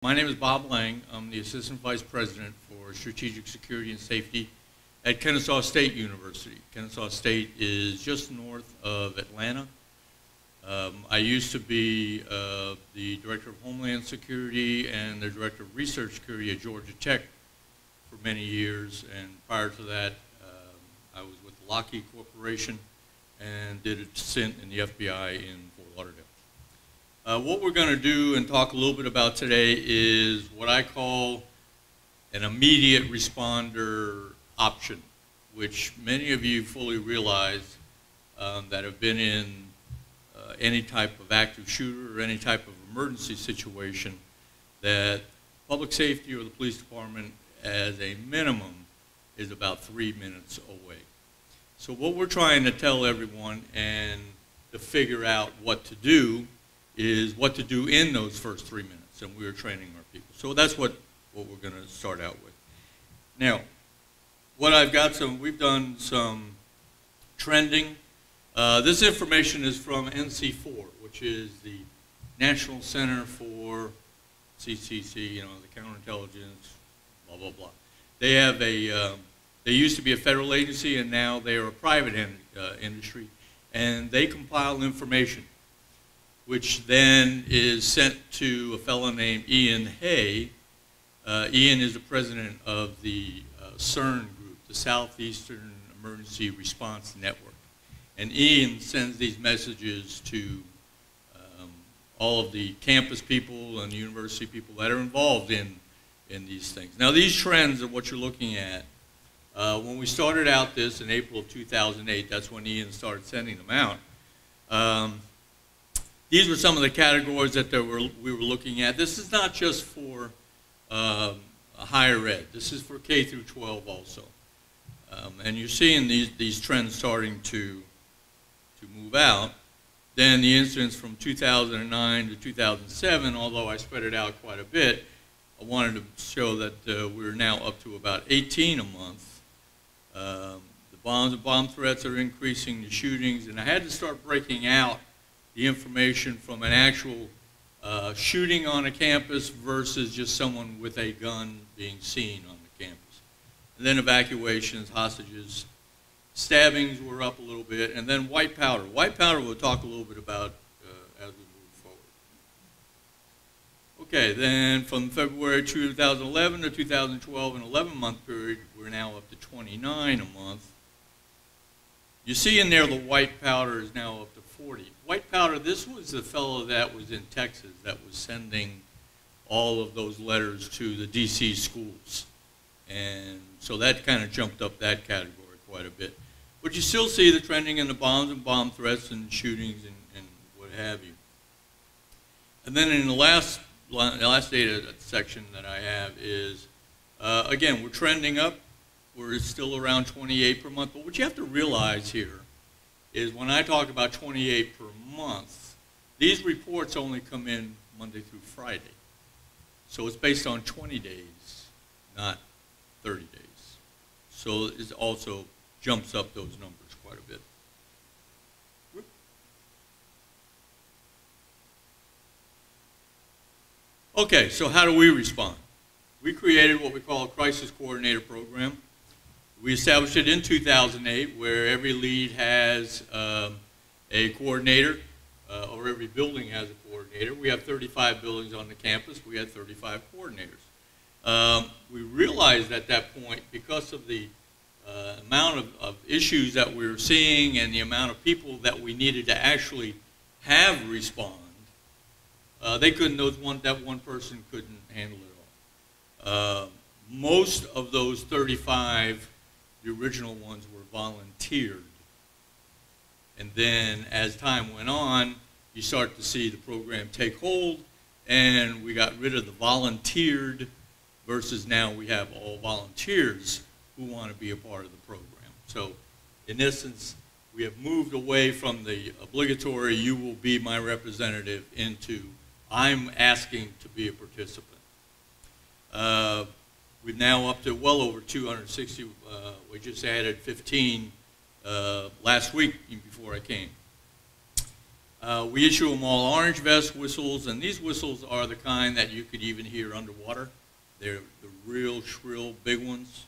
My name is Bob Lang. I'm the Assistant Vice President for Strategic Security and Safety at Kennesaw State University. Kennesaw State is just north of Atlanta. I used to be the Director of Homeland Security and the Director of Research Security at Georgia Tech for many years, and prior to that I was with Lockheed Corporation and did a stint in the FBI in Fort Lauderdale. What we're going to do and talk a little bit about today is what I call an immediate responder option, which many of you fully realize that have been in any type of active shooter or any type of emergency situation, that public safety or the police department as a minimum is about 3 minutes away. So what we're trying to tell everyone and to figure out what to do is what to do in those first 3 minutes, and we are training our people. So that's what we're going to start out with. Now, we've done some trending. This information is from NC4, which is the National Center for CCC, the counterintelligence, blah, blah, blah. They have they used to be a federal agency, and now they are a private industry, and they compile information, which then is sent to a fellow named Ian Hay. Ian is the president of the CERN group, the Southeastern Emergency Response Network. And Ian sends these messages to all of the campus people and the university people that are involved in these things. Now, these trends are what you're looking at. When we started out this in April of 2008, that's when Ian started sending them out. These were some of the categories that we were looking at. This is not just for higher ed. This is for K through 12 also. And you're seeing these trends starting to move out. Then the incidents from 2009 to 2007, although I spread it out quite a bit, I wanted to show that we're now up to about 18 a month. The bombs and bomb threats are increasing, the shootings, and I had to start breaking out the information from an actual shooting on a campus versus just someone with a gun being seen on the campus. And then evacuations, hostages, stabbings were up a little bit, and then white powder. White powder we'll talk a little bit about as we move forward. Okay, then from February 2011 to 2012, an 11-month period, we're now up to 29 a month. You see in there the white powder is now up to 40. White powder, this was the fellow that was in Texas that was sending all of those letters to the DC schools. And so that kind of jumped up that category quite a bit. But you still see the trending in the bombs and bomb threats and shootings and what have you. And then in the last data section that I have is, again, we're trending up. We're still around 28 per month. But what you have to realize here is when I talk about 28 per month, these reports only come in Monday through Friday. So it's based on 20 days, not 30 days. So it also jumps up those numbers quite a bit. Okay, so how do we respond? We created what we call a crisis coordinator program. We established it in 2008, where every lead has a coordinator, or every building has a coordinator. We have 35 buildings on the campus. We had 35 coordinators. We realized at that point, because of the amount of issues that we were seeing and the amount of people that we needed to actually have respond, they couldn't, that one person couldn't handle it all. Most of those 35, the original ones, were volunteered. And then as time went on, you start to see the program take hold, and we got rid of the volunteered versus now we have all volunteers who want to be a part of the program. So in essence, we have moved away from the obligatory, you will be my representative, into I'm asking to be a participant. We're now up to well over 260. We just added 15 last week before I came. We issue them all orange vest whistles, and these whistles are the kind that you could even hear underwater. They're the real shrill, big ones.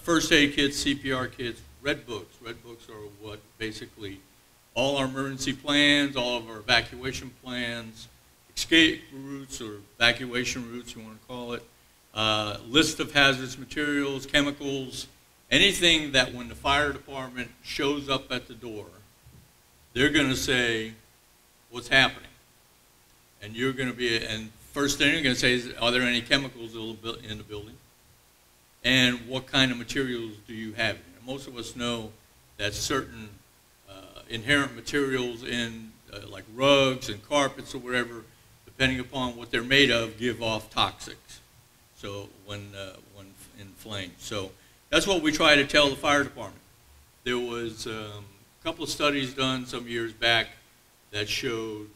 First aid kits, CPR kits, red books. Red books are what basically all our emergency plans, all of our evacuation plans, escape routes or evacuation routes, you want to call it, list of hazardous materials, chemicals, anything that when the fire department shows up at the door, they're going to say, what's happening? And you're going to be, and first thing you're going to say is, are there any chemicals in the building? And what kind of materials do you have in there? Most of us know that certain inherent materials in like rugs and carpets or whatever, depending upon what they're made of, give off toxics. So when inflamed. So that's what we try to tell the fire department. There was a couple of studies done some years back that showed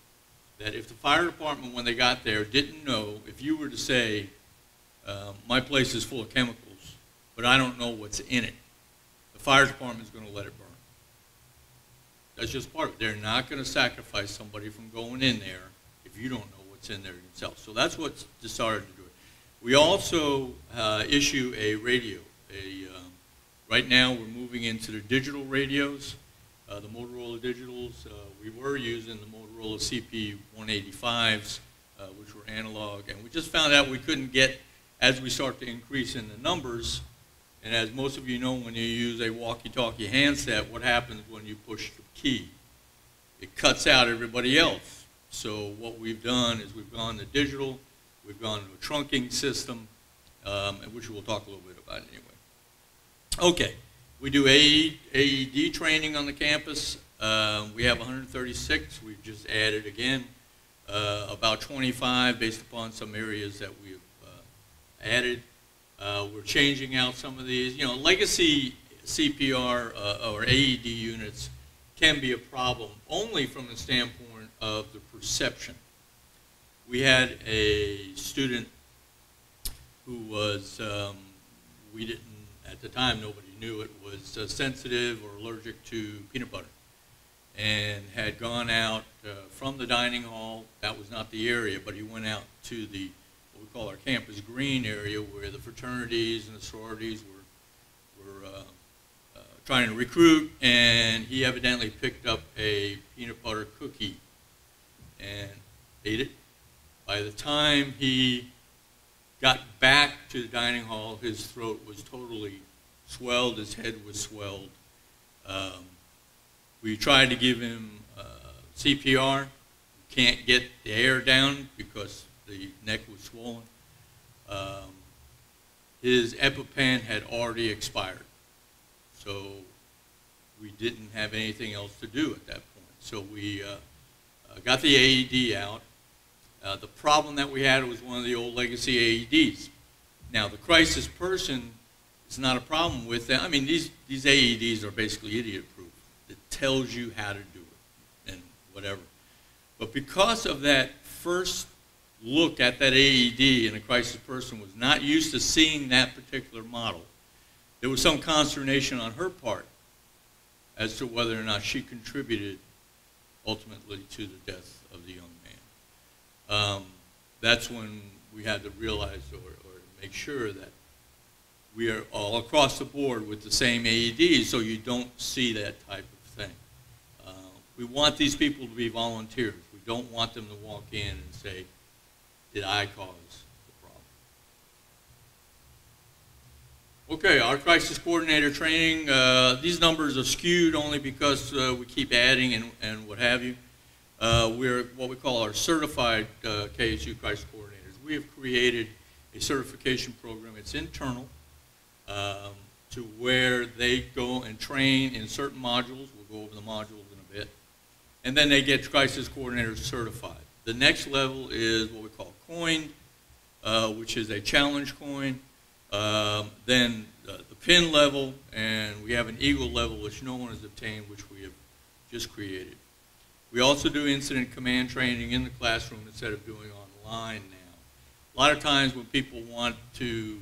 that if the fire department, when they got there, didn't know, if you were to say, my place is full of chemicals, but I don't know what's in it, the fire department is going to let it burn. That's just part of it. They're not going to sacrifice somebody from going in there if you don't know what's in there yourself. So that's what's decided to do it. We also issue a radio. Right now we're moving into the digital radios, the Motorola Digitals. We were using the Motorola CP185s, which were analog, and we just found out we couldn't get, as we start to increase in the numbers, and as most of you know, when you use a walkie-talkie handset, what happens when you push the key? It cuts out everybody else. So what we've done is we've gone to digital, we've gone to a trunking system, which we'll talk a little bit about anyway. Okay, we do AED training on the campus. We have 136. We've just added again about 25 based upon some areas that we've added. We're changing out some of these. You know, legacy CPR or AED units can be a problem only from the standpoint of the perception. We had a student who was, we didn't, at the time nobody knew it, was sensitive or allergic to peanut butter, and had gone out from the dining hall. That was not the area, but he went out to the, what we call our campus green area, where the fraternities and the sororities were trying to recruit, and he evidently picked up a peanut butter cookie and ate it. By the time he got back to the dining hall, his throat was totally swelled, his head was swelled. We tried to give him CPR. Can't get the air down because the neck was swollen. His EpiPen had already expired, so we didn't have anything else to do at that point. So we got the AED out. The problem that we had was one of the old legacy AEDs. Now, the crisis person is not a problem with them. I mean, these AEDs are basically idiot-proof. It tells you how to do it and whatever. But because of that first look at that AED, and a crisis person was not used to seeing that particular model, there was some consternation on her part as to whether or not she contributed ultimately to the death of the young man. That's when we had to realize or make sure that we are all across the board with the same AEDs, so you don't see that type of thing. We want these people to be volunteers. We don't want them to walk in and say, did I cause the problem? Okay, our crisis coordinator training, these numbers are skewed only because we keep adding and what have you. We're what we call our certified KSU crisis coordinators. We have created a certification program. It's internal to where they go and train in certain modules. We'll go over the modules in a bit. And then they get crisis coordinators certified. The next level is what we call coined, which is a challenge coin. Then the pin level, and we have an eagle level, which no one has obtained, which we have just created. We also do incident command training in the classroom instead of doing online now. A lot of times when people want to,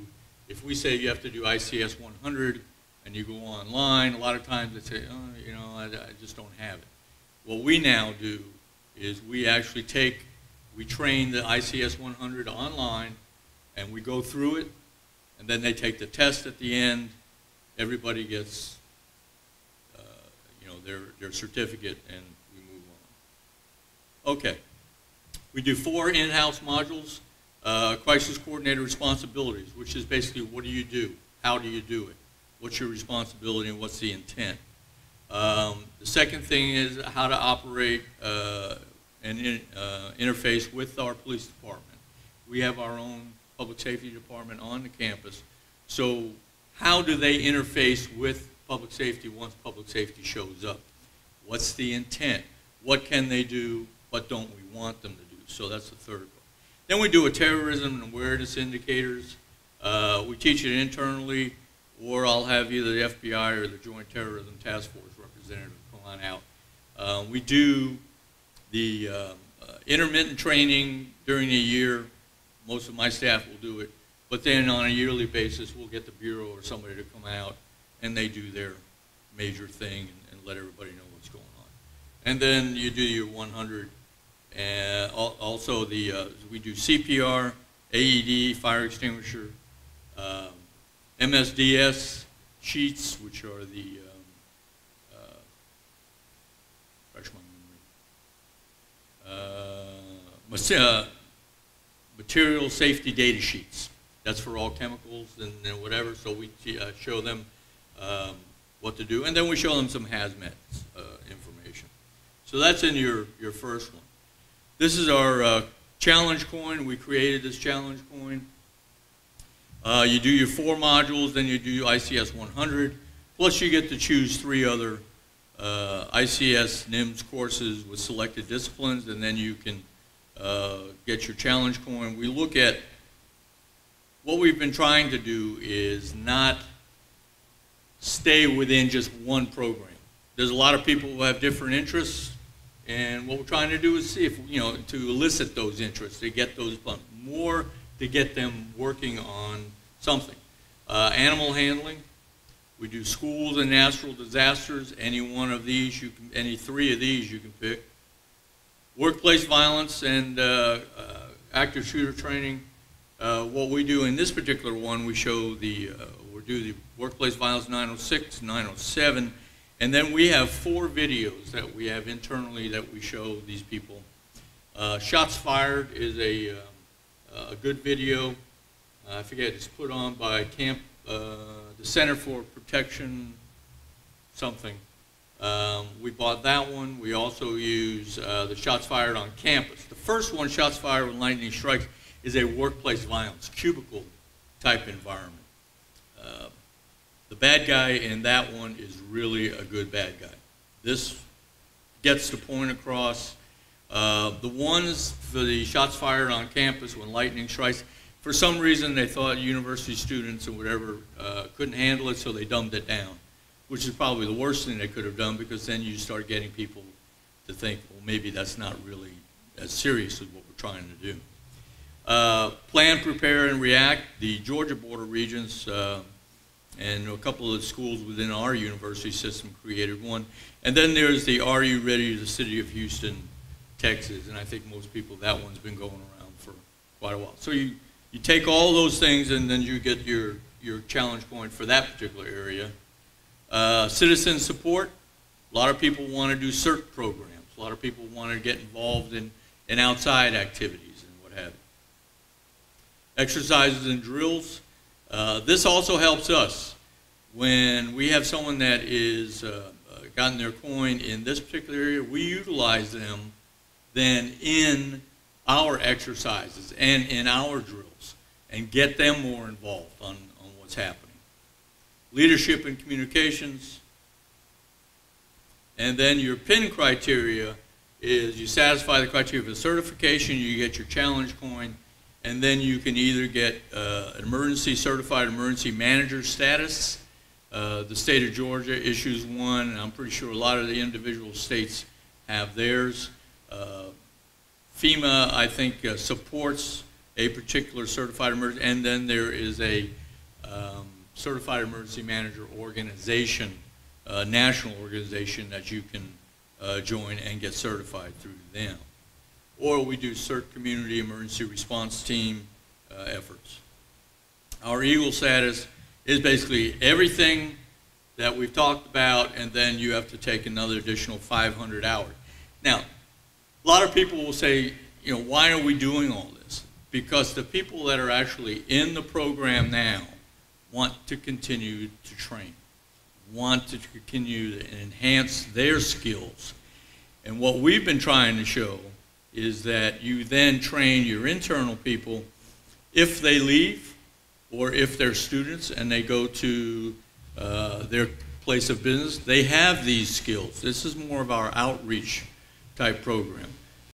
if we say you have to do ICS 100 and you go online, a lot of times they say, oh, you know, I just don't have it. What we now do is we actually we train the ICS 100 online, and we go through it, and then they take the test at the end. Everybody gets their certificate, and we move on. Okay. We do 4 in-house modules. Crisis coordinator responsibilities, which is basically what do you do? How do you do it? What's your responsibility and what's the intent? The second thing is how to operate and interface with our police department. We have our own public safety department on the campus. So how do they interface with public safety once public safety shows up? What's the intent? What can they do? What don't we want them to do? So that's the third one. Then we do a terrorism and awareness indicators. We teach it internally, or I'll have either the FBI or the Joint Terrorism Task Force representative come on out. We do the intermittent training during the year. Most of my staff will do it. But then on a yearly basis, we'll get the Bureau or somebody to come out, and they do their major thing and let everybody know what's going on. And then you do your 100. And also we do CPR, AED, fire extinguisher, MSDS sheets, which are the, refresh my memory, material safety data sheets. That's for all chemicals and whatever, so we show them what to do, and then we show them some hazmat information. So that's in your first one. This is our challenge coin. We created this challenge coin. You do your 4 modules, then you do ICS 100, plus you get to choose 3 other ICS NIMS courses with selected disciplines, and then you can get your challenge coin. We look at what we've been trying to do is not stay within just one program. There's a lot of people who have different interests, and what we're trying to do is see if, to elicit those interests, to get those more, to get them working on something. Animal handling, we do schools and natural disasters. Any one of these, any 3 of these you can pick. Workplace violence and active shooter training. What we do in this particular one, we show we do the workplace violence 906, 907. And then we have 4 videos that we have internally that we show these people. Shots Fired is a good video. I forget, it's put on by the Center for Protection something. We bought that one. We also use the Shots Fired on Campus. The first one, Shots Fired when Lightning Strikes, is a workplace violence, cubicle type environment. The bad guy in that one is really a good bad guy. This gets the point across. The ones for the Shots Fired on Campus when Lightning Strikes, for some reason they thought university students or whatever couldn't handle it, so they dumbed it down, which is probably the worst thing they could have done, because then you start getting people to think, well, maybe that's not really as serious as what we're trying to do. Plan, Prepare, and React. The Georgia border regions and a couple of schools within our university system created one. And then there's the Are You Ready? The City of Houston, Texas. And I think most people, that one's been going around for quite a while. So you take all those things, and then you get your challenge point for that particular area. Citizen support. A lot of people want to do CERT programs. A lot of people want to get involved in outside activities and what have you. Exercises and drills. This also helps us when we have someone that is gotten their coin in this particular area. We utilize them then in our exercises and in our drills and get them more involved on what's happening. Leadership and communications. And then your PIN criteria is you satisfy the criteria for certification, you get your challenge coin, and then you can either get an certified emergency manager status. The state of Georgia issues one, and I'm pretty sure a lot of the individual states have theirs. FEMA, I think, supports a particular certified emergency, and then there is a certified emergency manager organization, national organization that you can join and get certified through them. Or we do CERT Community Emergency Response Team efforts. Our EAGLE status is basically everything that we've talked about, and then you have to take another additional 500 hours. Now, a lot of people will say, you know, why are we doing all this? Because the people that are actually in the program now want to continue to train, want to continue to enhance their skills. And what we've been trying to show is that you then train your internal people if they leave or if they're students and they go to their place of business, they have these skills. This is more of our outreach type program.